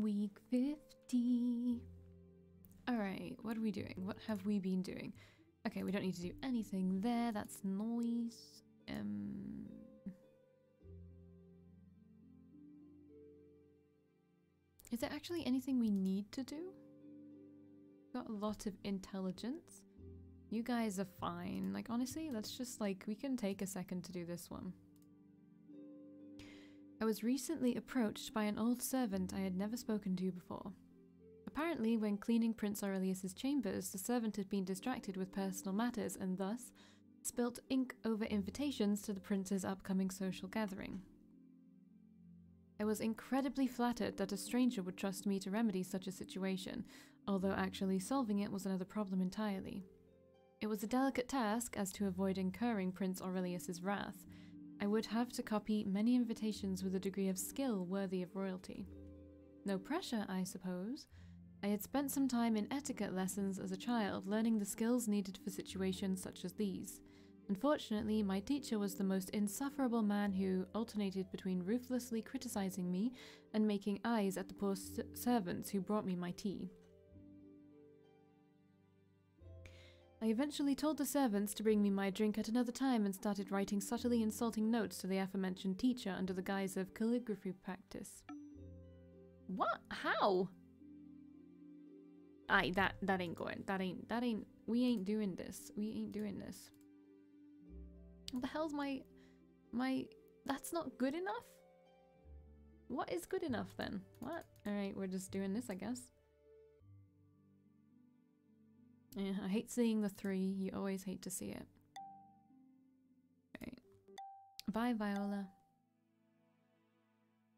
Week 50. Alright, what are we doing? What have we been doing? Okay, we don't need to do anything there. That's noise. Is there actually anything we need to do? Got a lot of intelligence. You guys are fine. Like, honestly, let's just, like, we can take a second to do this one. I was recently approached by an old servant I had never spoken to before. Apparently, when cleaning Prince Aurelius's chambers, the servant had been distracted with personal matters and thus spilt ink over invitations to the prince's upcoming social gathering. I was incredibly flattered that a stranger would trust me to remedy such a situation, although actually solving it was another problem entirely. It was a delicate task, as to avoid incurring Prince Aurelius's wrath, I would have to copy many invitations with a degree of skill worthy of royalty. No pressure, I suppose. I had spent some time in etiquette lessons as a child, learning the skills needed for situations such as these. Unfortunately, my teacher was the most insufferable man who alternated between ruthlessly criticizing me and making eyes at the poor servants who brought me my tea. I eventually told the servants to bring me my drink at another time and started writing subtly insulting notes to the aforementioned teacher under the guise of calligraphy practice. What? How? Aye, that ain't going. That ain't, we ain't doing this. We ain't doing this. What the hell's my, that's not good enough? What is good enough then? What? Alright, we're just doing this, I guess. Yeah, I hate seeing the 3. You always hate to see it. Right. Bye, Viola.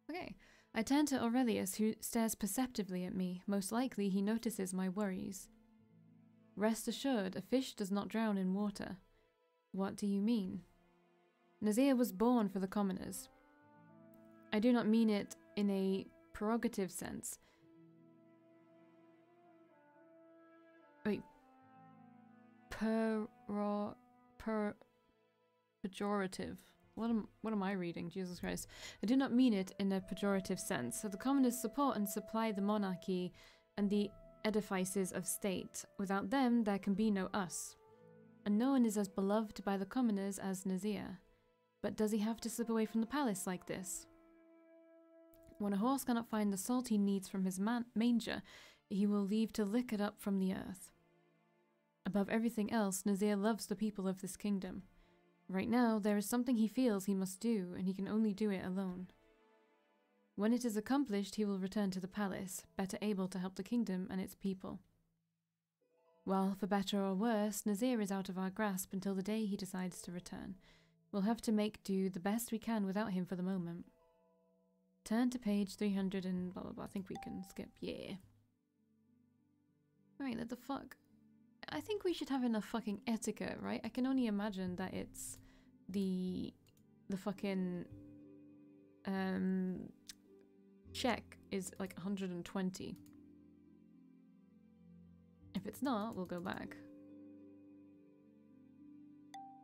Okay. I turn to Aurelius, who stares perceptively at me. Most likely, he notices my worries. Rest assured, a fish does not drown in water. What do you mean? Nazir was born for the commoners. I do not mean it in a prerogative sense. Wait. Pejorative. What am I reading? Jesus Christ. I do not mean it in a pejorative sense. So the commoners support and supply the monarchy and the edifices of state. Without them, there can be no us. And no one is as beloved by the commoners as Nazir. But does he have to slip away from the palace like this? When a horse cannot find the salt he needs from his manger, he will leave to lick it up from the earth. Above everything else, Nazir loves the people of this kingdom. Right now, there is something he feels he must do, and he can only do it alone. When it is accomplished, he will return to the palace, better able to help the kingdom and its people. Well, for better or worse, Nazir is out of our grasp until the day he decides to return. We'll have to make do the best we can without him for the moment. Turn to page 300 and blah blah blah. I think we can skip. Yeah. Right, what the fuck? I think we should have enough fucking etiquette, right? I can only imagine that it's the fucking check is like 120. If it's not, we'll go back.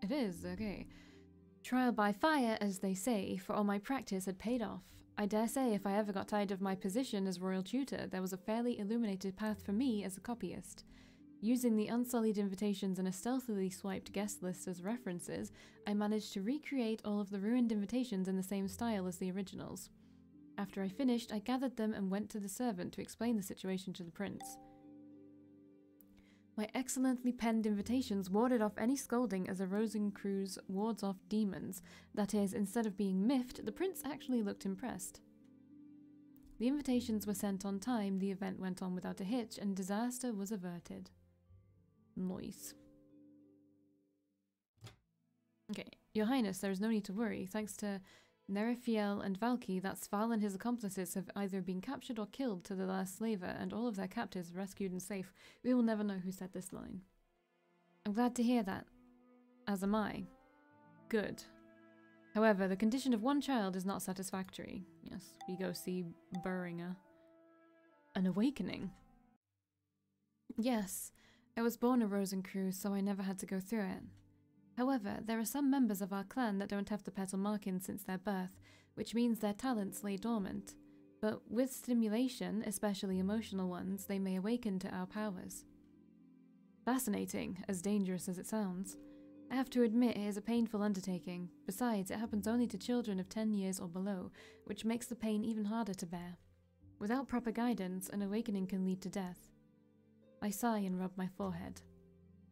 It is, okay. Trial by fire, as they say, for all my practice had paid off. I dare say if I ever got tired of my position as royal tutor, there was a fairly illuminated path for me as a copyist. Using the unsullied invitations and a stealthily swiped guest list as references, I managed to recreate all of the ruined invitations in the same style as the originals. After I finished, I gathered them and went to the servant to explain the situation to the prince. My excellently penned invitations warded off any scolding as a Rosencruz wards off demons. That is, instead of being miffed, the prince actually looked impressed. The invitations were sent on time, the event went on without a hitch, and disaster was averted. Nice. Okay, Your Highness, there is no need to worry. Thanks to Nerefiel and Valkii, that Sval and his accomplices have either been captured or killed to the last slaver, and all of their captives rescued and safe. We will never know who said this line. I'm glad to hear that. As am I. Good. However, the condition of one child is not satisfactory. Yes, we go see Beringer. An awakening. Yes, I was born a Rosencruz, so I never had to go through it. However, there are some members of our clan that don't have the petal marking since their birth, which means their talents lay dormant. But with stimulation, especially emotional ones, they may awaken to our powers. Fascinating, as dangerous as it sounds. I have to admit it is a painful undertaking. Besides, it happens only to children of 10 years or below, which makes the pain even harder to bear. Without proper guidance, an awakening can lead to death. I sigh and rub my forehead.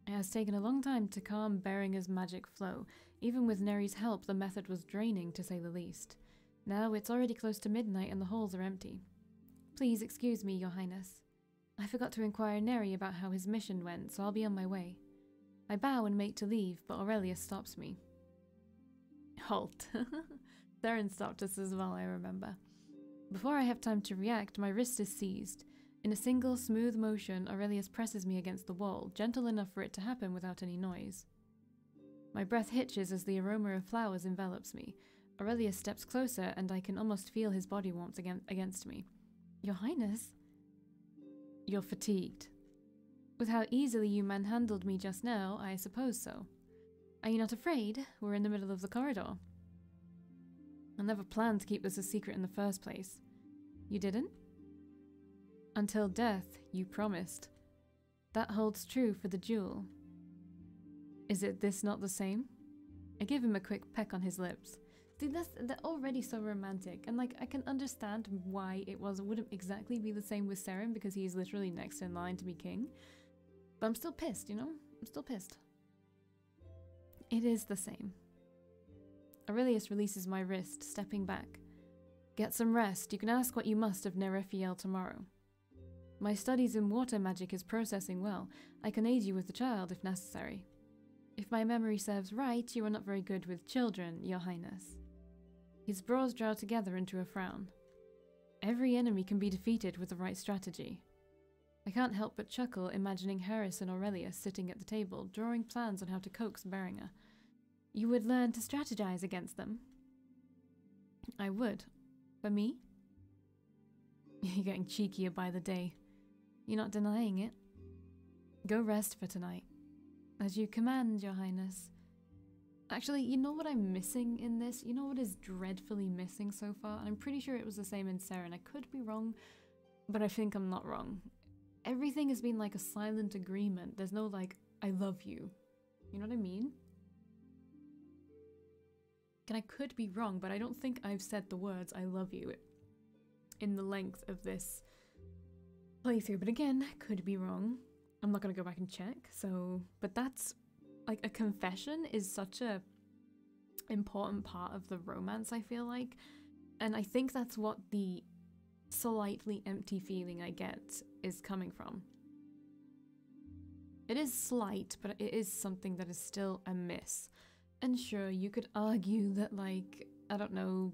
It has taken a long time to calm Beringer's magic flow. Even with Neri's help, the method was draining, to say the least. Now it's already close to midnight and the halls are empty. Please excuse me, Your Highness. I forgot to inquire Neri about how his mission went, so I'll be on my way. I bow and make to leave, but Aurelius stops me. Halt. Theron stopped us as well, I remember. Before I have time to react, my wrist is seized. In a single, smooth motion, Aurelius presses me against the wall, gentle enough for it to happen without any noise. My breath hitches as the aroma of flowers envelops me. Aurelius steps closer, and I can almost feel his body warmth against me. Your Highness? You're fatigued. With how easily you manhandled me just now, I suppose so. Are you not afraid? We're in the middle of the corridor. I never planned to keep this a secret in the first place. You didn't? Until death, you promised. That holds true for the duel. Is it this not the same? I give him a quick peck on his lips. See, they're already so romantic, and like I can understand why wouldn't exactly be the same with Seren because he's literally next in line to be king. But I'm still pissed, you know? I'm still pissed. It is the same. Aurelius releases my wrist, stepping back. Get some rest. You can ask what you must of Nerefiel tomorrow. My studies in water magic is processing well. I can aid you with the child if necessary. If my memory serves right, you are not very good with children, Your Highness. His brows draw together into a frown. Every enemy can be defeated with the right strategy. I can't help but chuckle, imagining Harris and Aurelius sitting at the table, drawing plans on how to coax Beringer. You would learn to strategize against them. I would. For me? You're getting cheekier by the day. You're not denying it. Go rest for tonight. As you command, Your Highness. Actually, you know what I'm missing in this? You know what is dreadfully missing so far? And I'm pretty sure it was the same in Seren. I could be wrong, but I think I'm not wrong. Everything has been like a silent agreement. There's no like, I love you. You know what I mean? And I could be wrong, but I don't think I've said the words I love you in the length of this playthrough. But again, could be wrong. I'm not going to go back and check. So, but that's like a confession is such a important part of the romance, I feel like. And I think that's what the slightly empty feeling I get is coming from. It is slight, but it is something that is still a miss. And sure, you could argue that, like, I don't know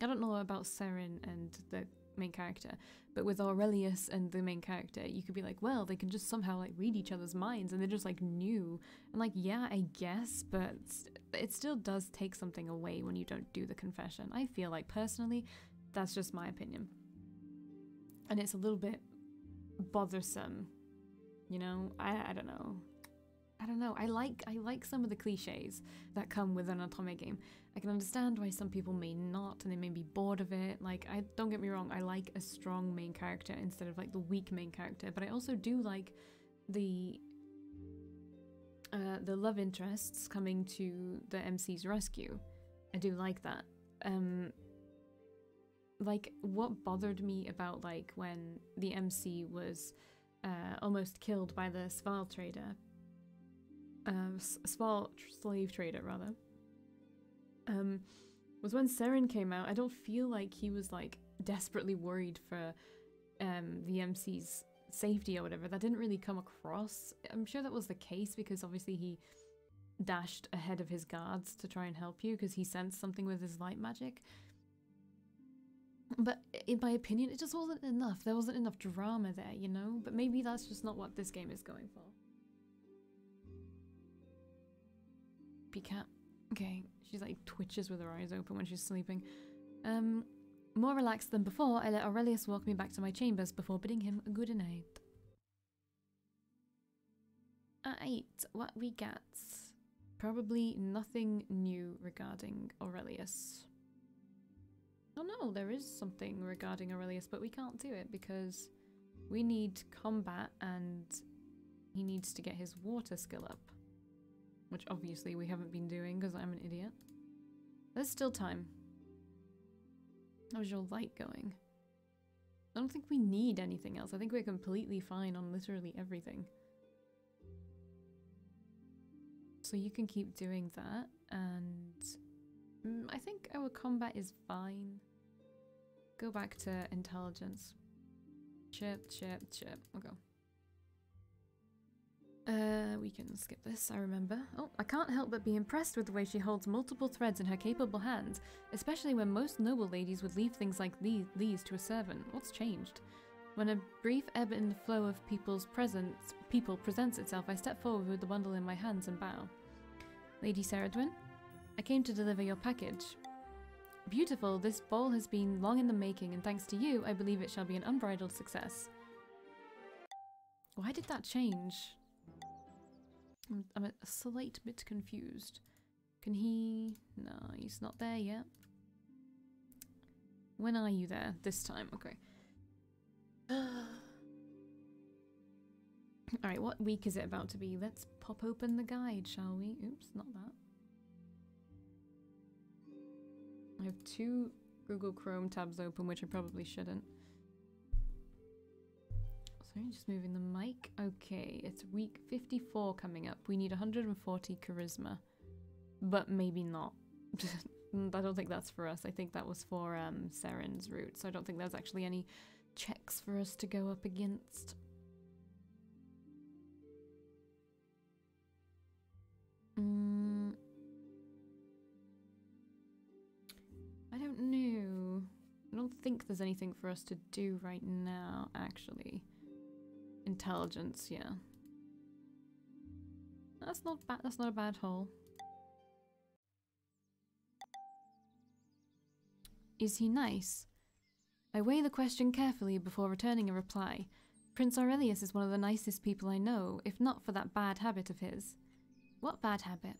about Seren and the main character, but with Aurelius and the main character, you could be like, well, they can just somehow like read each other's minds and they're just like new. And like, yeah, I guess, but it still does take something away when you don't do the confession. I feel like personally, that's just my opinion. And it's a little bit bothersome, you know? I don't know. I don't know. I like some of the cliches that come with an Otome game. I can understand why some people may not, and they may be bored of it. Like, don't get me wrong, I like a strong main character instead of like the weak main character, but I also do like the love interests coming to the MC's rescue. I do like that. Like, what bothered me about like when the MC was almost killed by the Sval trader, slave trader rather, was when Seren came out. I don't feel like he was like desperately worried for the MC's safety or whatever. That didn't really come across. I'm sure that was the case because obviously he dashed ahead of his guards to try and help you because he sensed something with his light magic. But in my opinion, it just wasn't enough. There wasn't enough drama there, you know? But maybe that's just not what this game is going for. Cat. Okay, she's like twitches with her eyes open when she's sleeping. More relaxed than before, I let Aurelius walk me back to my chambers before bidding him a good night. Alright, what we got? Probably nothing new regarding Aurelius. Oh no, there is something regarding Aurelius, but we can't do it because we need combat and he needs to get his water skill up. Which obviously we haven't been doing because I'm an idiot. There's still time. How's your light going? I don't think we need anything else. I think we're completely fine on literally everything. So you can keep doing that, and I think our combat is fine. Go back to intelligence. Chip, chip, chip. We'll go. We can skip this, I remember. Oh, I can't help but be impressed with the way she holds multiple threads in her capable hands, especially when most noble ladies would leave things like these to a servant. What's changed? When a brief ebb and flow of people presents itself, I step forward with the bundle in my hands and bow. Lady Ceridwen, I came to deliver your package. Beautiful, this ball has been long in the making, and thanks to you, I believe it shall be an unbridled success. Why did that change? I'm a slight bit confused. Can he... No, he's not there yet. When are you there? This time, okay. Alright, what week is it about to be? Let's pop open the guide, shall we? Oops, not that. I have 2 Google Chrome tabs open, which I probably shouldn't. Sorry, just moving the mic. Okay, it's week 54 coming up. We need 140 charisma. But maybe not. I don't think that's for us. I think that was for Seren's route, so I don't think there's actually any checks for us to go up against. I don't know. I don't think there's anything for us to do right now, actually. Intelligence, yeah. That's not bad. That's not a bad haul. Is he nice? I weigh the question carefully before returning a reply. Prince Aurelius is one of the nicest people I know, if not for that bad habit of his. What bad habit?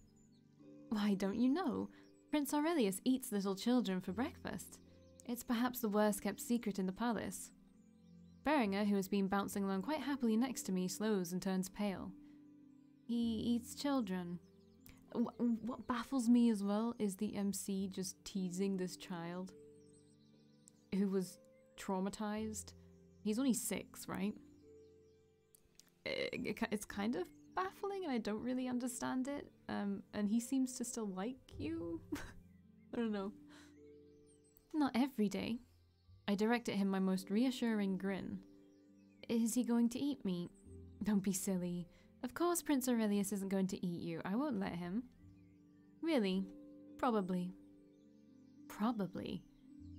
Why, don't you know? Prince Aurelius eats little children for breakfast. It's perhaps the worst kept secret in the palace. Beringer, who has been bouncing along quite happily next to me, slows and turns pale. He eats children. What baffles me as well is the MC just teasing this child who was traumatized. He's only 6, right? It's kind of baffling and I don't really understand it. And he seems to still like you. I don't know. Not every day. I direct at him my most reassuring grin. Is he going to eat me? Don't be silly. Of course Prince Aurelius isn't going to eat you. I won't let him. Really? Probably. Probably.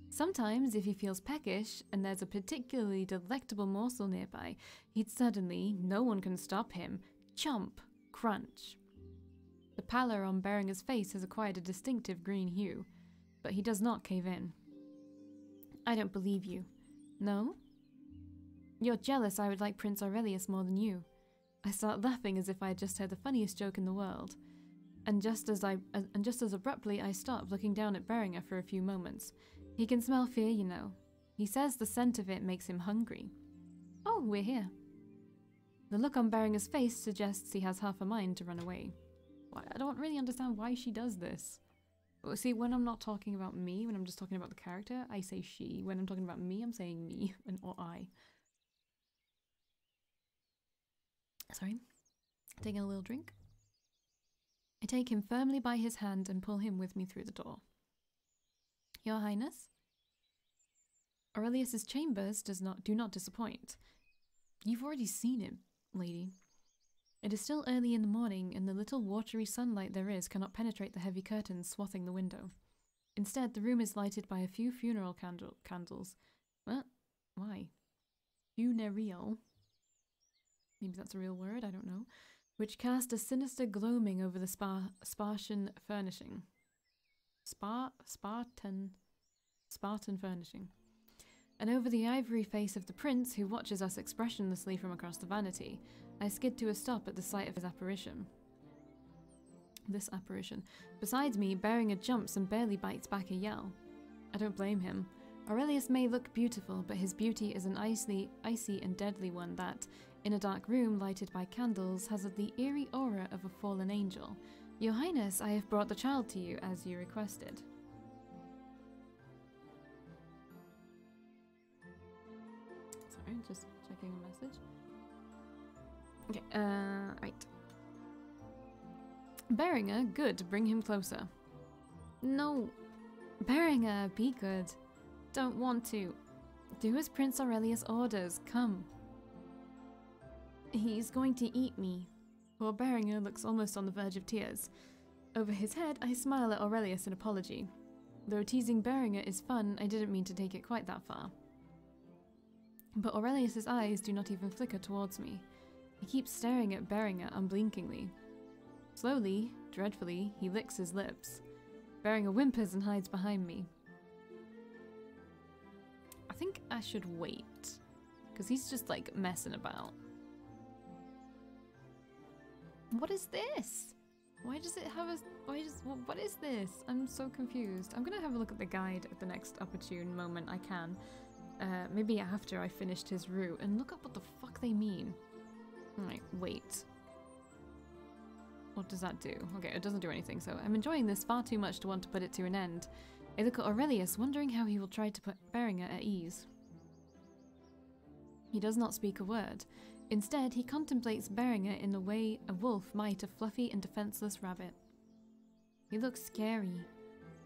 Sometimes, if he feels peckish, and there's a particularly delectable morsel nearby, he'd suddenly, no one can stop him, chomp, crunch. The pallor on Beringer's face has acquired a distinctive green hue, but he does not cave in. I don't believe you. No? You're jealous I would like Prince Aurelius more than you. I start laughing as if I had just heard the funniest joke in the world. And just as abruptly I stop, looking down at Beringer for a few moments. He can smell fear, you know. He says the scent of it makes him hungry. Oh, we're here. The look on Beringer's face suggests he has half a mind to run away. I don't really understand why she does this. See, when I'm not talking about me, when I'm just talking about the character, I say she. When I'm talking about me, I'm saying me or I. Sorry. Taking a little drink. I take him firmly by his hand and pull him with me through the door. Your Highness? Aurelius's chambers do not disappoint. You've already seen it, lady. It is still early in the morning, and the little watery sunlight there is cannot penetrate the heavy curtains swathing the window. Instead, the room is lighted by a few funeral candles. What? Why? Funereal? Maybe that's a real word, I don't know. Which cast a sinister gloaming over the Spartan furnishing. Spartan furnishing. And over the ivory face of the prince, who watches us expressionlessly from across the vanity, I skid to a stop at the sight of his apparition. This apparition. Besides me, Beringer jumps and barely bites back a yell. I don't blame him. Aurelius may look beautiful, but his beauty is an icy and deadly one that, in a dark room lighted by candles, has the eerie aura of a fallen angel. Your Highness, I have brought the child to you as you requested. Sorry, just checking a message. Okay, right. Beringer, good, bring him closer. No. Beringer, be good. Don't want to. Do as Prince Aurelius orders, come. He's going to eat me. Poor Beringer looks almost on the verge of tears. Over his head, I smile at Aurelius in apology. Though teasing Beringer is fun, I didn't mean to take it quite that far. But Aurelius's eyes do not even flicker towards me. He keeps staring at Beringer unblinkingly. Slowly, dreadfully, he licks his lips. Beringer whimpers and hides behind me. I think I should wait, because he's just like messing about. What is this? Why does it have a... what is this? I'm so confused. I'm gonna have a look at the guide at the next opportune moment I can. Maybe after I finished his route, and look up what the fuck they mean. Alright, wait. What does that do? Okay, it doesn't do anything, so I'm enjoying this far too much to want to put it to an end. I look at Aurelius, wondering how he will try to put Beringer at ease. He does not speak a word. Instead, he contemplates Beringer in the way a wolf might a fluffy and defenseless rabbit. He looks scary.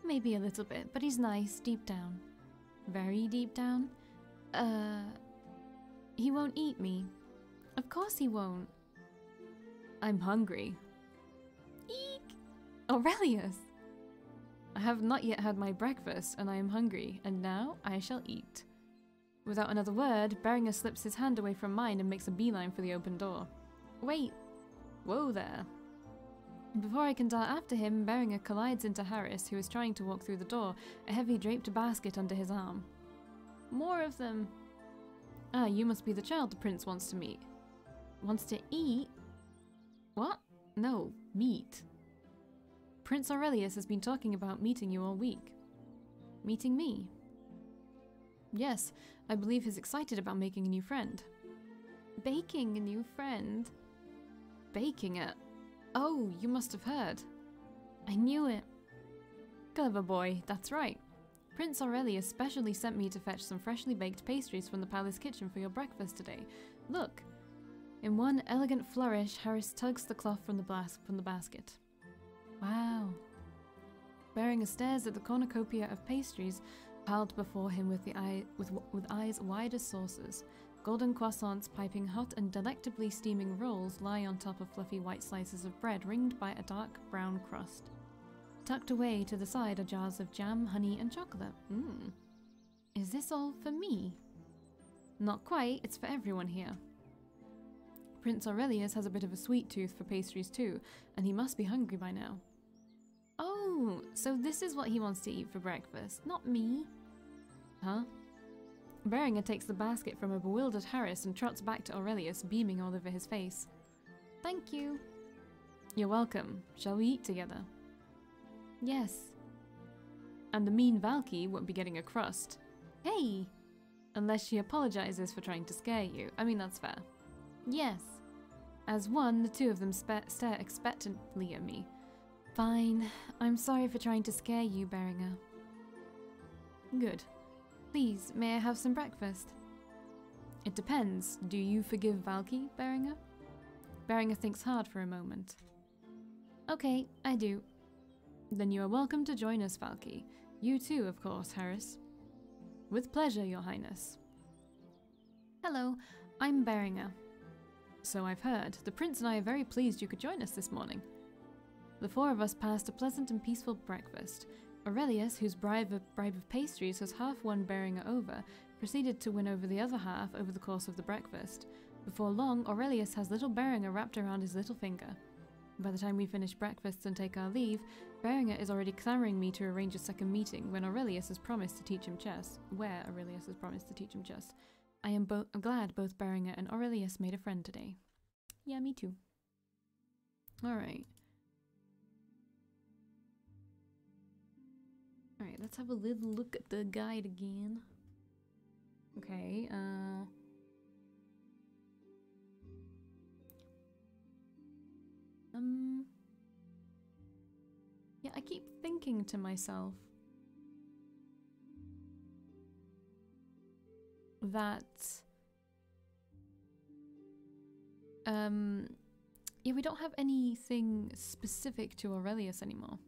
Maybe a little bit, but he's nice deep down. Very deep down? He won't eat me. Of course he won't. I'm hungry. Eek! Aurelius! I have not yet had my breakfast, and I am hungry, and now I shall eat. Without another word, Beringer slips his hand away from mine and makes a beeline for the open door. Wait! Whoa there. Before I can dart after him, Beringer collides into Harris, who is trying to walk through the door, a heavy draped basket under his arm. More of them! Ah, you must be the child the prince wants to meet. Wants to eat? What? No, meet. Prince Aurelius has been talking about meeting you all week. Meeting me? Yes, I believe he's excited about making a new friend. Baking a new friend? Baking it? Oh, you must have heard. I knew it. Clever boy, that's right. Prince Aurelius specially sent me to fetch some freshly baked pastries from the palace kitchen for your breakfast today. Look. In one elegant flourish, Harris tugs the cloth from the basket. Wow. Beringer stares at the cornucopia of pastries piled before him with eyes wide as saucers. Golden croissants piping hot and delectably steaming rolls lie on top of fluffy white slices of bread ringed by a dark brown crust. Tucked away to the side are jars of jam, honey, and chocolate. Is this all for me? Not quite, it's for everyone here. Prince Aurelius has a bit of a sweet tooth for pastries too, and he must be hungry by now. Oh, so this is what he wants to eat for breakfast, not me. Huh? Beringer takes the basket from a bewildered Harris and trots back to Aurelius, beaming all over his face. Thank you. You're welcome. Shall we eat together? Yes. And the mean Valkii won't be getting a crust. Hey! Unless she apologizes for trying to scare you. I mean, that's fair. Yes. As one, the two of them stare expectantly at me. Fine. I'm sorry for trying to scare you, Beringer. Good. Please, may I have some breakfast? It depends. Do you forgive Valkii, Beringer? Beringer thinks hard for a moment. Okay, I do. Then you are welcome to join us, Valkii. You too, of course, Harris. With pleasure, Your Highness. Hello, I'm Beringer. So I've heard. The prince and I are very pleased you could join us this morning. The four of us passed a pleasant and peaceful breakfast. Aurelius, whose bribe of pastries has half won Beringer over, proceeded to win over the other half over the course of the breakfast. Before long, Aurelius has little Beringer wrapped around his little finger. By the time we finish breakfast and take our leave, Beringer is already clamouring me to arrange a second meeting where Aurelius has promised to teach him chess. I am glad both Beringer and Aurelius made a friend today. Yeah, me too. Alright. Alright, let's have a little look at the guide again. Okay, yeah, I keep thinking to myself that yeah, we don't have anything specific to Aurelius anymore,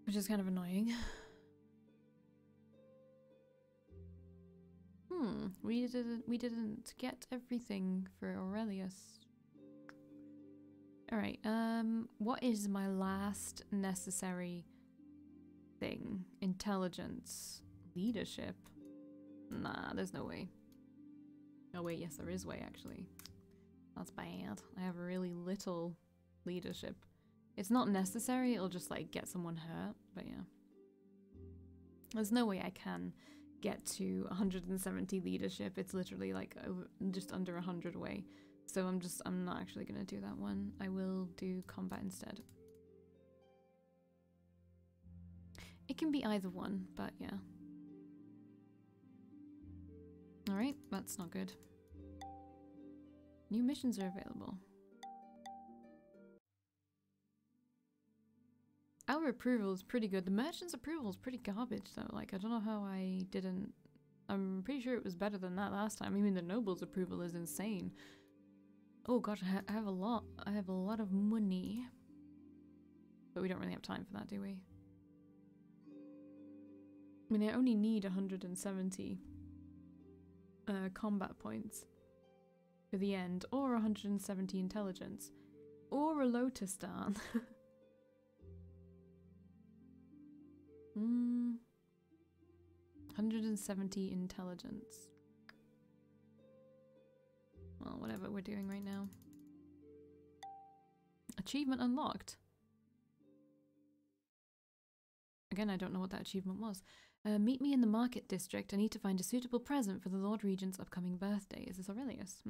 which is kind of annoying. We didn't get everything for Aurelius. Alright, what is my last necessary thing? Intelligence. Leadership? Nah, there's no way. Oh wait, yes there is way actually. That's bad. I have really little leadership. It's not necessary, it'll just like get someone hurt, but yeah. There's no way I can get to 170 leadership. It's literally like just under 100 away. So I'm not actually gonna do that one. I will do combat instead. It can be either one, but yeah. Alright, that's not good. New missions are available. Our approval is pretty good. The merchant's approval is pretty garbage though. Like, I don't know how I didn't... I'm pretty sure it was better than that last time. I mean, the noble's approval is insane. Oh gosh, I have a lot. I have a lot of money. But we don't really have time for that, do we? I mean, I only need 170 combat points for the end, or 170 intelligence, or a Lotus Star. 170 intelligence. Well, whatever we're doing right now. Achievement unlocked. Again, I don't know what that achievement was. Meet me in the market district. I need to find a suitable present for the Lord Regent's upcoming birthday. Is this Aurelius?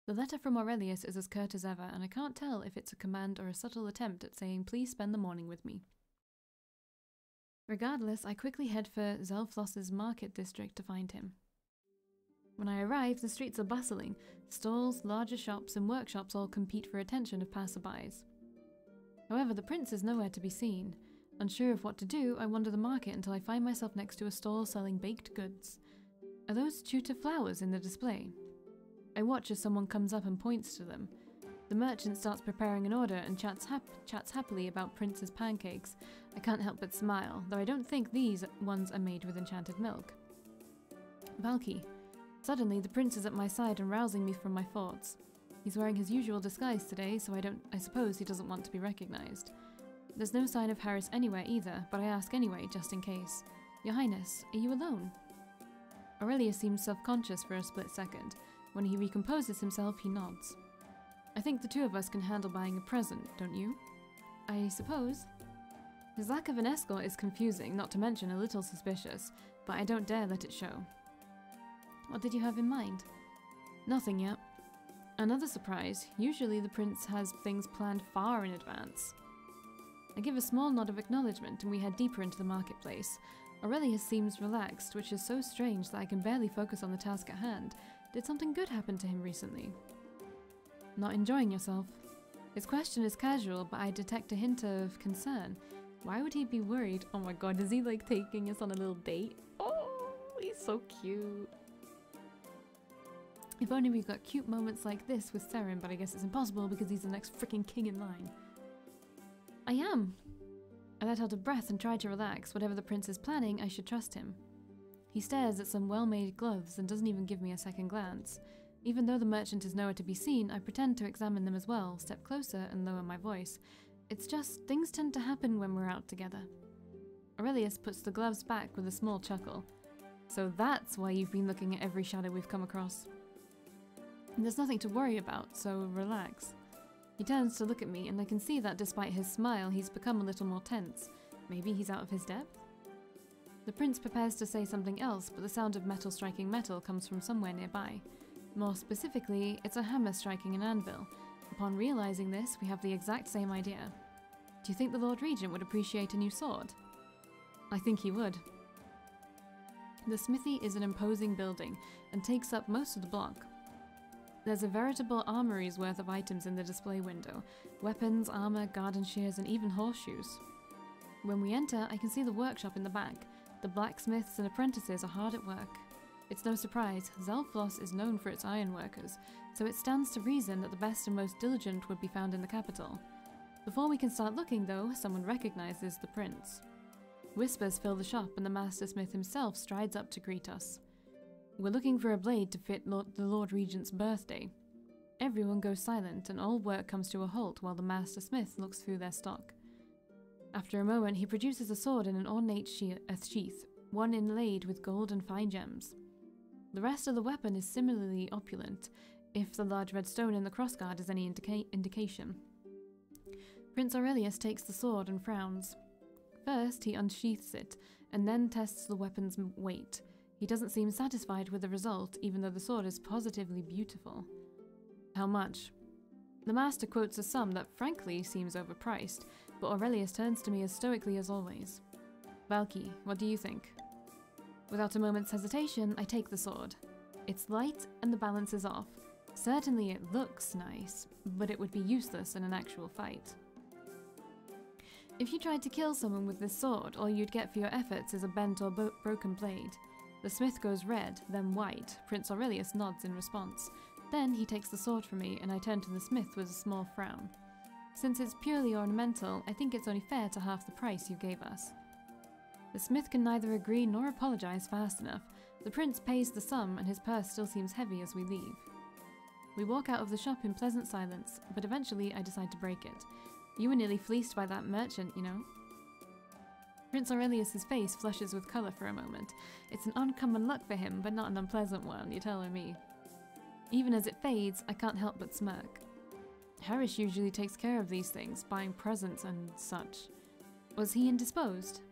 The letter from Aurelius is as curt as ever, and I can't tell if it's a command or a subtle attempt at saying, please spend the morning with me. Regardless, I quickly head for Zelfloss's market district to find him. When I arrive, the streets are bustling. Stalls, larger shops, and workshops all compete for attention of passerbys. However, the prince is nowhere to be seen. Unsure of what to do, I wander the market until I find myself next to a stall selling baked goods. Are those tutor flowers in the display? I watch as someone comes up and points to them. The merchant starts preparing an order and chats happily about Prince's pancakes. I can't help but smile, though I don't think these ones are made with enchanted milk. Valkii. Suddenly, the prince is at my side and rousing me from my thoughts. He's wearing his usual disguise today, so I suppose he doesn't want to be recognized. There's no sign of Harris anywhere either, but I ask anyway, just in case. Your Highness, are you alone? Aurelius seems self-conscious for a split second. When he recomposes himself, he nods. I think the two of us can handle buying a present, don't you? I suppose. His lack of an escort is confusing, not to mention a little suspicious, but I don't dare let it show. What did you have in mind? Nothing yet. Another surprise. Usually the prince has things planned far in advance. I give a small nod of acknowledgement and we head deeper into the marketplace. Aurelius seems relaxed, which is so strange that I can barely focus on the task at hand. Did something good happen to him recently? Not enjoying yourself? His question is casual, but I detect a hint of concern. Why would he be worried? Oh my god, is he like taking us on a little date? Oh, he's so cute. If only we got cute moments like this with Seren, but I guess it's impossible because he's the next freaking king in line. I am. I let out a breath and try to relax. Whatever the prince is planning, I should trust him. He stares at some well-made gloves and doesn't even give me a second glance. Even though the merchant is nowhere to be seen, I pretend to examine them as well, step closer and lower my voice. It's just, things tend to happen when we're out together. Aurelius puts the gloves back with a small chuckle. So that's why you've been looking at every shadow we've come across. There's nothing to worry about, so relax. He turns to look at me, and I can see that despite his smile, he's become a little more tense. Maybe he's out of his depth? The prince prepares to say something else, but the sound of metal striking metal comes from somewhere nearby. More specifically, it's a hammer striking an anvil. Upon realizing this, we have the exact same idea. Do you think the Lord Regent would appreciate a new sword? I think he would. The smithy is an imposing building and takes up most of the block. There's a veritable armory's worth of items in the display window. Weapons, armor, garden shears, and even horseshoes. When we enter, I can see the workshop in the back. The blacksmiths and apprentices are hard at work. It's no surprise, Zelflos is known for its ironworkers, so it stands to reason that the best and most diligent would be found in the capital. Before we can start looking, though, someone recognizes the prince. Whispers fill the shop, and the mastersmith himself strides up to greet us. We're looking for a blade to fit the Lord Regent's birthday. Everyone goes silent, and all work comes to a halt while the mastersmith looks through their stock. After a moment, he produces a sword in an ornate sheath, one inlaid with gold and fine gems. The rest of the weapon is similarly opulent, if the large red stone in the crossguard is any indication. Prince Aurelius takes the sword and frowns. First, he unsheaths it, and then tests the weapon's weight. He doesn't seem satisfied with the result, even though the sword is positively beautiful. How much? The master quotes a sum that frankly seems overpriced, but Aurelius turns to me as stoically as always. Valkii, what do you think? Without a moment's hesitation, I take the sword. It's light and the balance is off. Certainly it looks nice, but it would be useless in an actual fight. If you tried to kill someone with this sword, all you'd get for your efforts is a bent or broken blade. The smith goes red, then white. Prince Aurelius nods in response. Then he takes the sword from me, and I turn to the smith with a small frown. Since it's purely ornamental, I think it's only fair to half the price you gave us. The smith can neither agree nor apologize fast enough. The prince pays the sum, and his purse still seems heavy as we leave. We walk out of the shop in pleasant silence, but eventually I decide to break it. You were nearly fleeced by that merchant, you know. Prince Aurelius's face flushes with colour for a moment. It's an uncommon luck for him, but not an unpleasant one, you're telling me. Even as it fades, I can't help but smirk. Harris usually takes care of these things, buying presents and such. Was he indisposed?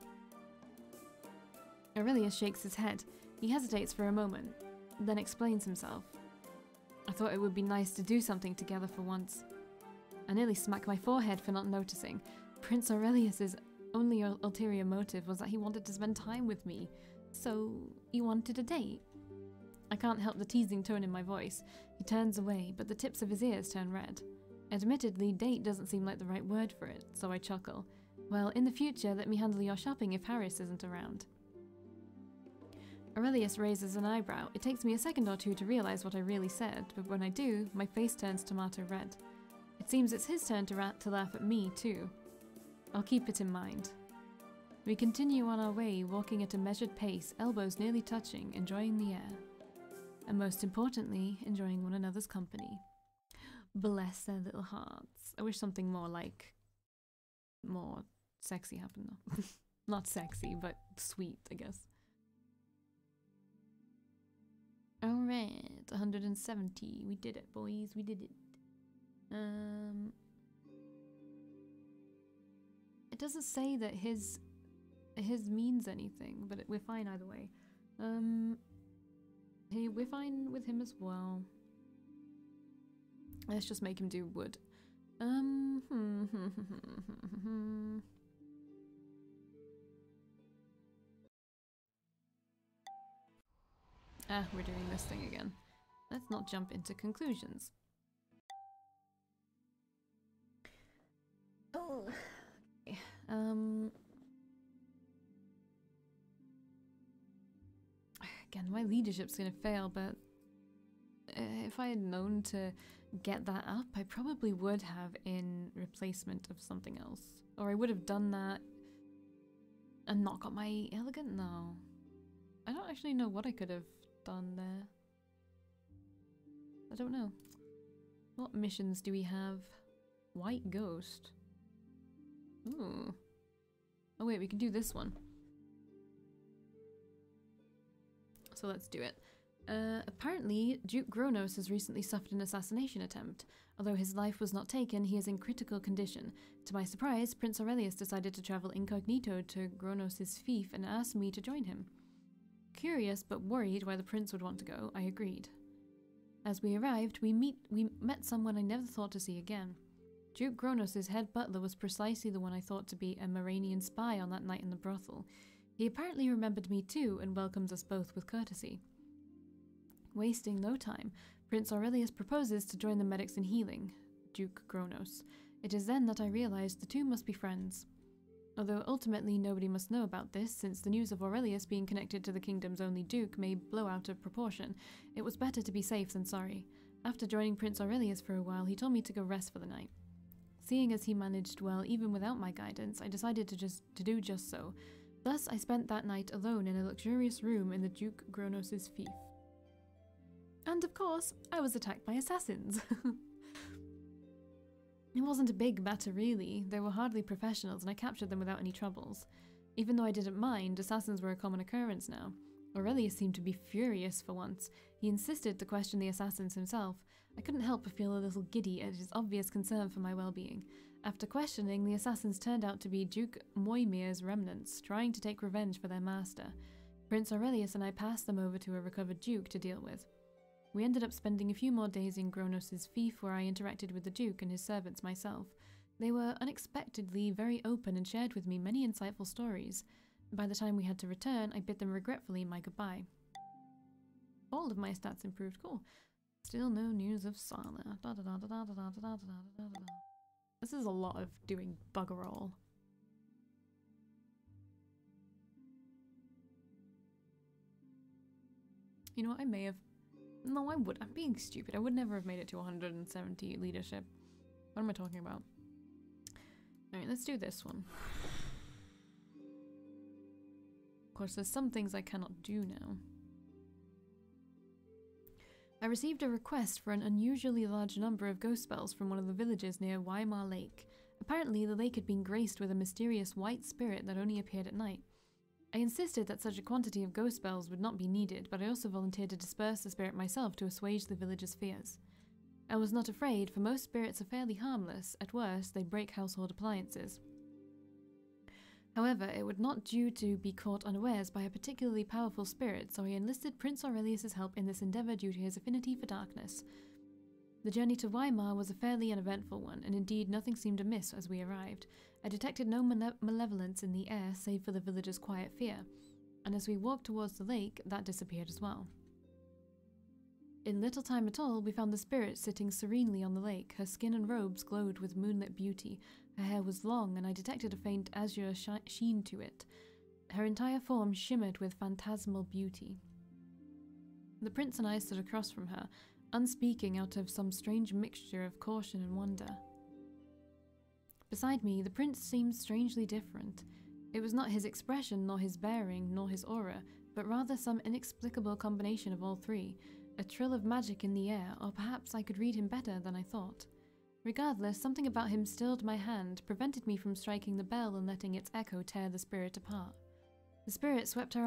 Aurelius shakes his head. He hesitates for a moment, then explains himself. I thought it would be nice to do something together for once. I nearly smack my forehead for not noticing. Prince Aurelius's only ulterior motive was that he wanted to spend time with me. So, you wanted a date? I can't help the teasing tone in my voice. He turns away, but the tips of his ears turn red. Admittedly, date doesn't seem like the right word for it, so I chuckle. Well, in the future, let me handle your shopping if Harris isn't around. Aurelius raises an eyebrow. It takes me a second or two to realize what I really said, but when I do, my face turns tomato red. It seems it's his turn to laugh at me, too. I'll keep it in mind. We continue on our way, walking at a measured pace, elbows nearly touching, enjoying the air. And most importantly, enjoying one another's company. Bless their little hearts. I wish something more sexy happened though. Not sexy, but sweet, I guess. Alright, 170. We did it, boys. We did it. It doesn't say that his means anything, but we're fine either way. Hey, we're fine with him as well. Let's just make him do wood. We're doing this thing again. Let's not jump into conclusions. Oh, okay. Again, my leadership's gonna fail, but if I had known to get that up, I probably would have in replacement of something else. Or I would have done that and not got my elegant? No. I don't actually know what I could have done there. I don't know. What missions do we have? White Ghost. Ooh. Oh wait, we can do this one. So let's do it. Apparently, Duke Gronos has recently suffered an assassination attempt. Although his life was not taken, he is in critical condition. To my surprise, Prince Aurelius decided to travel incognito to Gronos' fief and asked me to join him. Curious but worried why the prince would want to go, I agreed. As we arrived, we met someone I never thought to see again. Duke Kronos' head butler was precisely the one I thought to be a Moranian spy on that night in the brothel. He apparently remembered me too and welcomes us both with courtesy. Wasting no time, Prince Aurelius proposes to join the medics in healing Duke Kronos. It is then that I realized the two must be friends. Although ultimately nobody must know about this, since the news of Aurelius being connected to the kingdom's only duke may blow out of proportion, it was better to be safe than sorry. After joining Prince Aurelius for a while, he told me to go rest for the night. Seeing as he managed well even without my guidance, I decided to do just so. Thus, I spent that night alone in a luxurious room in the Duke Kronos' fief. And of course, I was attacked by assassins. It wasn't a big matter really, they were hardly professionals and I captured them without any troubles. Even though I didn't mind, assassins were a common occurrence now. Aurelius seemed to be furious for once. He insisted to question the assassins himself. I couldn't help but feel a little giddy at his obvious concern for my well-being. After questioning, the assassins turned out to be Duke Moimir's remnants, trying to take revenge for their master. Prince Aurelius and I passed them over to a recovered duke to deal with. We ended up spending a few more days in Kronos' fief where I interacted with the Duke and his servants myself. They were unexpectedly very open and shared with me many insightful stories. By the time we had to return, I bid them regretfully my goodbye. All of my stats improved. Cool. Still no news of Sala. This is a lot of doing bugger all. You know what, I may have... No, I would. I'm being stupid. I would never have made it to 170 leadership. What am I talking about? Alright, let's do this one. Of course, there's some things I cannot do now. I received a request for an unusually large number of ghost spells from one of the villages near Weimar Lake. Apparently, the lake had been graced with a mysterious white spirit that only appeared at night. I insisted that such a quantity of ghost spells would not be needed, but I also volunteered to disperse the spirit myself to assuage the village's fears. I was not afraid, for most spirits are fairly harmless. At worst, they break household appliances. However, it would not do to be caught unawares by a particularly powerful spirit, so I enlisted Prince Aurelius' help in this endeavour due to his affinity for darkness. The journey to Weimar was a fairly uneventful one, and indeed nothing seemed amiss as we arrived. I detected no malevolence in the air save for the village's quiet fear, and as we walked towards the lake, that disappeared as well. In little time at all, we found the spirit sitting serenely on the lake. Her skin and robes glowed with moonlit beauty. Her hair was long, and I detected a faint azure sheen to it. Her entire form shimmered with phantasmal beauty. The prince and I stood across from her, unspeaking out of some strange mixture of caution and wonder. Beside me, the prince seemed strangely different. It was not his expression, nor his bearing, nor his aura, but rather some inexplicable combination of all three. A trill of magic in the air, or perhaps I could read him better than I thought. Regardless, something about him stilled my hand, prevented me from striking the bell and letting its echo tear the spirit apart. The spirit swept her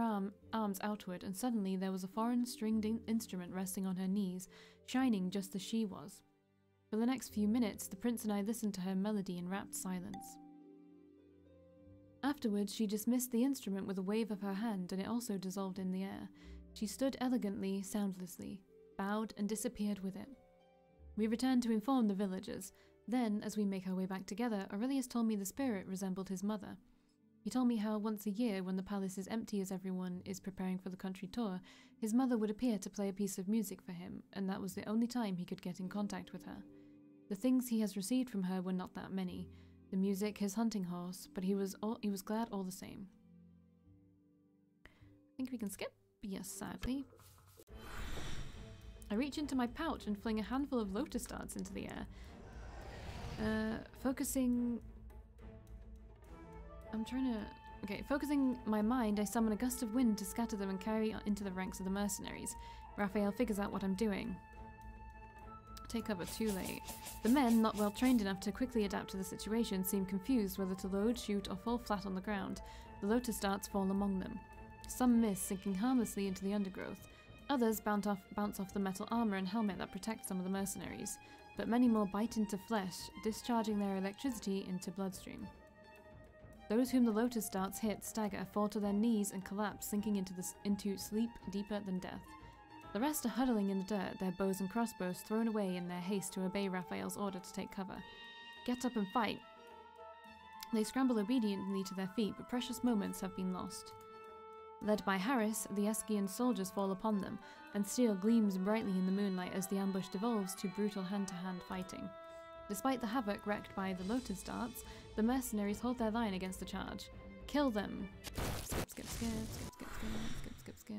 arms outward, and suddenly there was a foreign stringed instrument resting on her knees, shining just as she was. For the next few minutes, the prince and I listened to her melody in rapt silence. Afterwards, she dismissed the instrument with a wave of her hand, and it also dissolved in the air. She stood elegantly, soundlessly, bowed, and disappeared with it. We returned to inform the villagers. Then, as we make our way back together, Aurelius told me the spirit resembled his mother. He told me how once a year, when the palace is empty as everyone is preparing for the country tour, his mother would appear to play a piece of music for him, and that was the only time he could get in contact with her. The things he has received from her were not that many. The music, his hunting horse, but he was glad all the same. I think we can skip? Yes, sadly. I reach into my pouch and fling a handful of lotus darts into the air. Focusing my mind, I summon a gust of wind to scatter them and carry into the ranks of the mercenaries. Raphael figures out what I'm doing. Take cover too late. The men, not well trained enough to quickly adapt to the situation, seem confused whether to load, shoot, or fall flat on the ground. The lotus darts fall among them. Some miss, sinking harmlessly into the undergrowth. Others bounce off the metal armor and helmet that protect some of the mercenaries, but many more bite into flesh, discharging their electricity into bloodstream. Those whom the lotus darts hit stagger, fall to their knees, and collapse, sinking into sleep deeper than death. The rest are huddling in the dirt, their bows and crossbows thrown away in their haste to obey Raphael's order to take cover. Get up and fight. They scramble obediently to their feet, but precious moments have been lost. Led by Harris, the Eskian soldiers fall upon them, and steel gleams brightly in the moonlight as the ambush devolves to brutal hand-to-hand fighting. Despite the havoc wreaked by the lotus darts, the mercenaries hold their line against the charge. Kill them! Skip, skip, skip, skip, skip, skip, skip, skip, skip.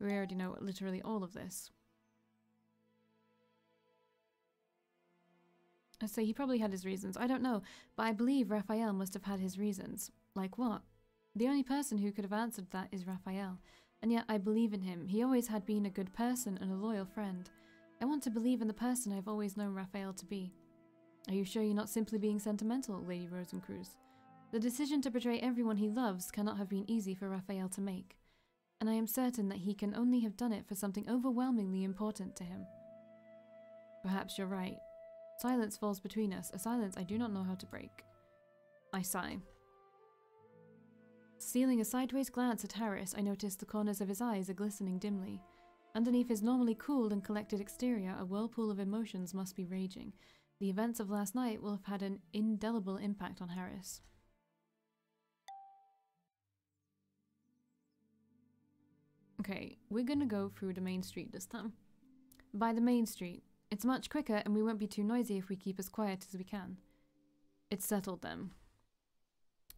We already know literally all of this. I say he probably had his reasons. I don't know, but I believe Raphael must have had his reasons. Like what? The only person who could have answered that is Raphael, and yet I believe in him. He always had been a good person and a loyal friend. I want to believe in the person I've always known Raphael to be. Are you sure you're not simply being sentimental, Lady Rosencruz? The decision to betray everyone he loves cannot have been easy for Raphael to make, and I am certain that he can only have done it for something overwhelmingly important to him. Perhaps you're right. Silence falls between us, a silence I do not know how to break. I sigh. Stealing a sideways glance at Harris, I noticed the corners of his eyes are glistening dimly. Underneath his normally cool and collected exterior, a whirlpool of emotions must be raging. The events of last night will have had an indelible impact on Harris. Okay, we're gonna go through the main street this time. By the main street. It's much quicker and we won't be too noisy if we keep as quiet as we can. It's settled then.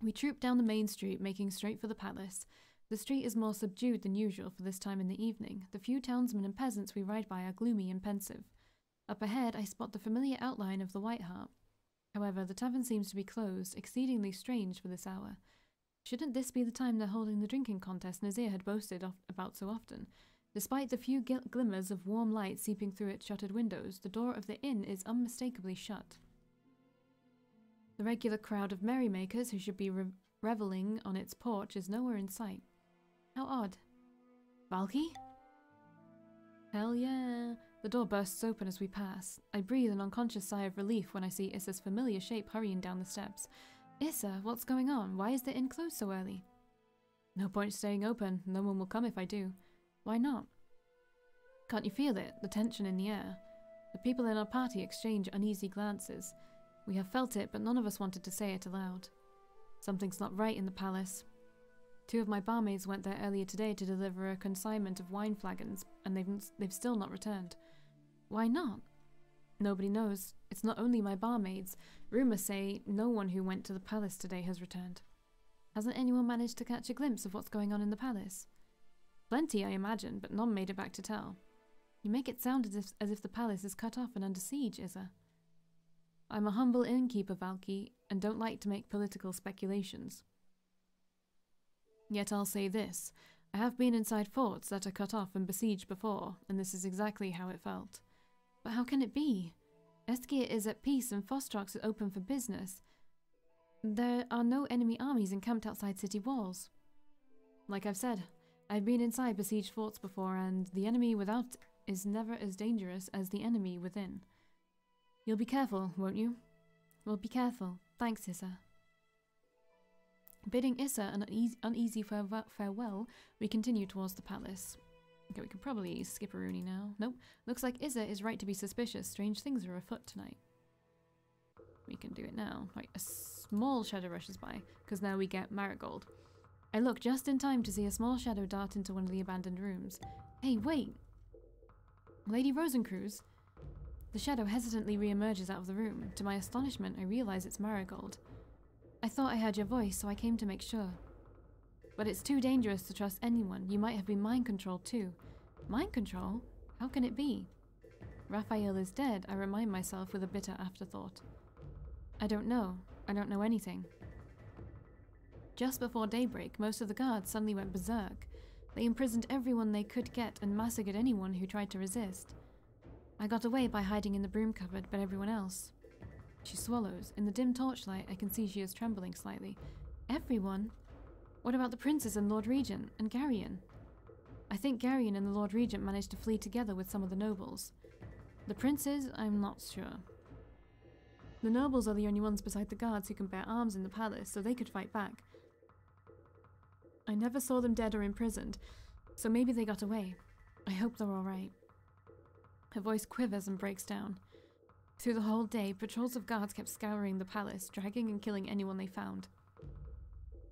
We troop down the main street, making straight for the palace. The street is more subdued than usual for this time in the evening. The few townsmen and peasants we ride by are gloomy and pensive. Up ahead, I spot the familiar outline of the White Hart. However, the tavern seems to be closed, exceedingly strange for this hour. Shouldn't this be the time they're holding the drinking contest Nazir had boasted about so often? Despite the few glimmers of warm light seeping through its shuttered windows, the door of the inn is unmistakably shut. The regular crowd of merrymakers who should be revelling on its porch is nowhere in sight. How odd. Valkii? Hell yeah. The door bursts open as we pass. I breathe an unconscious sigh of relief when I see Issa's familiar shape hurrying down the steps. Issa, what's going on? Why is the inn closed so early? No point staying open. No one will come if I do. Why not? Can't you feel it? The tension in the air. The people in our party exchange uneasy glances. We have felt it, but none of us wanted to say it aloud. Something's not right in the palace. 2 of my barmaids went there earlier today to deliver a consignment of wine flagons, and they've still not returned. Why not? Nobody knows. It's not only my barmaids. Rumors say no one who went to the palace today has returned. Hasn't anyone managed to catch a glimpse of what's going on in the palace? Plenty, I imagine, but none made it back to tell. You make it sound as if the palace is cut off and under siege, Issa. I'm a humble innkeeper, Valkii, and don't like to make political speculations. Yet I'll say this. I have been inside forts that are cut off and besieged before, and this is exactly how it felt. But how can it be? Eskia is at peace and Fostrox is open for business. There are no enemy armies encamped outside city walls. Like I've said, I've been inside besieged forts before, and the enemy without is never as dangerous as the enemy within. You'll be careful, won't you? Well, be careful. Thanks, Issa. Bidding Issa an uneasy farewell, we continue towards the palace. Okay, we can probably skip a Rooney now. Nope. Looks like Issa is right to be suspicious. Strange things are afoot tonight. We can do it now. Right, a small shadow rushes by, because now we get Marigold. I look just in time to see a small shadow dart into one of the abandoned rooms. Hey, wait! Lady Rosencruz? The shadow hesitantly re-emerges out of the room. To my astonishment, I realize it's Marigold. I thought I heard your voice, so I came to make sure. But it's too dangerous to trust anyone. You might have been mind-controlled too. Mind control? How can it be? Raphael is dead, I remind myself with a bitter afterthought. I don't know. I don't know anything. Just before daybreak, most of the guards suddenly went berserk. They imprisoned everyone they could get and massacred anyone who tried to resist. I got away by hiding in the broom cupboard, but everyone else... She swallows. In the dim torchlight, I can see she is trembling slightly. Everyone? What about the Princess and Lord Regent, and Garyon? I think Garyon and the Lord Regent managed to flee together with some of the nobles. The princes, I'm not sure. The nobles are the only ones beside the guards who can bear arms in the palace, so they could fight back. I never saw them dead or imprisoned, so maybe they got away. I hope they're all right. Her voice quivers and breaks down. Through the whole day, patrols of guards kept scouring the palace, dragging and killing anyone they found.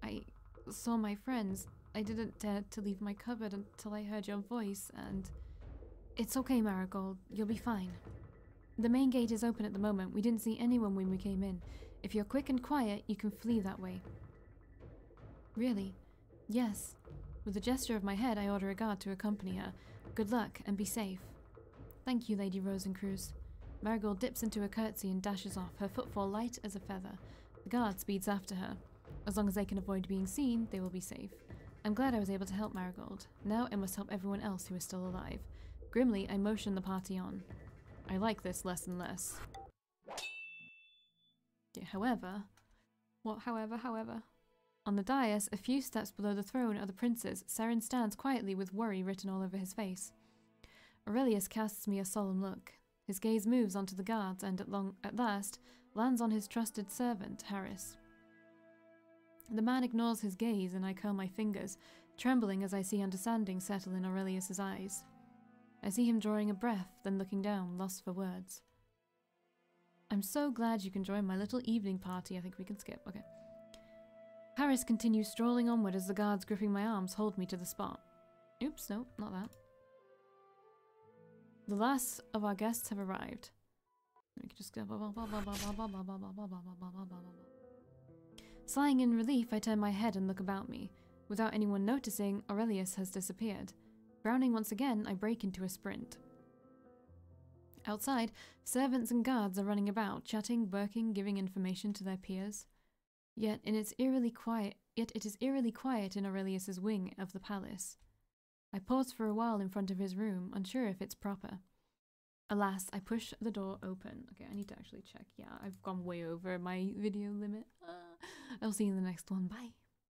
I saw my friends. I didn't dare to leave my cupboard until I heard your voice, and... It's okay, Marigold. You'll be fine. The main gate is open at the moment. We didn't see anyone when we came in. If you're quick and quiet, you can flee that way. Really? Yes. With a gesture of my head, I order a guard to accompany her. Good luck, and be safe. Thank you, Lady Rosencruz. Marigold dips into a curtsy and dashes off, her footfall light as a feather. The guard speeds after her. As long as they can avoid being seen, they will be safe. I'm glad I was able to help Marigold. Now I must help everyone else who is still alive. Grimly, I motion the party on. I like this less and less. Yeah, however... What however? On the dais, a few steps below the throne are the princes. Seren stands quietly with worry written all over his face. Aurelius casts me a solemn look. His gaze moves onto the guards and at last lands on his trusted servant, Harris. The man ignores his gaze and I curl my fingers, trembling as I see understanding settle in Aurelius's eyes. I see him drawing a breath, then looking down, lost for words. I'm so glad you can join my little evening party. I think we can skip. Okay. Harris continues strolling onward as the guards gripping my arms hold me to the spot. Oops, no, not that. The last of our guests have arrived. We can just go. Sighing in relief, I turn my head and look about me. Without anyone noticing, Aurelius has disappeared. Frowning once again, I break into a sprint. Outside, servants and guards are running about, chatting, working, giving information to their peers. Yet it is eerily quiet in Aurelius's wing of the palace. I pause for a while in front of his room, unsure if it's proper. Alas, I push the door open. Okay, I need to actually check. Yeah, I've gone way over my video limit. I'll see you in the next one. Bye.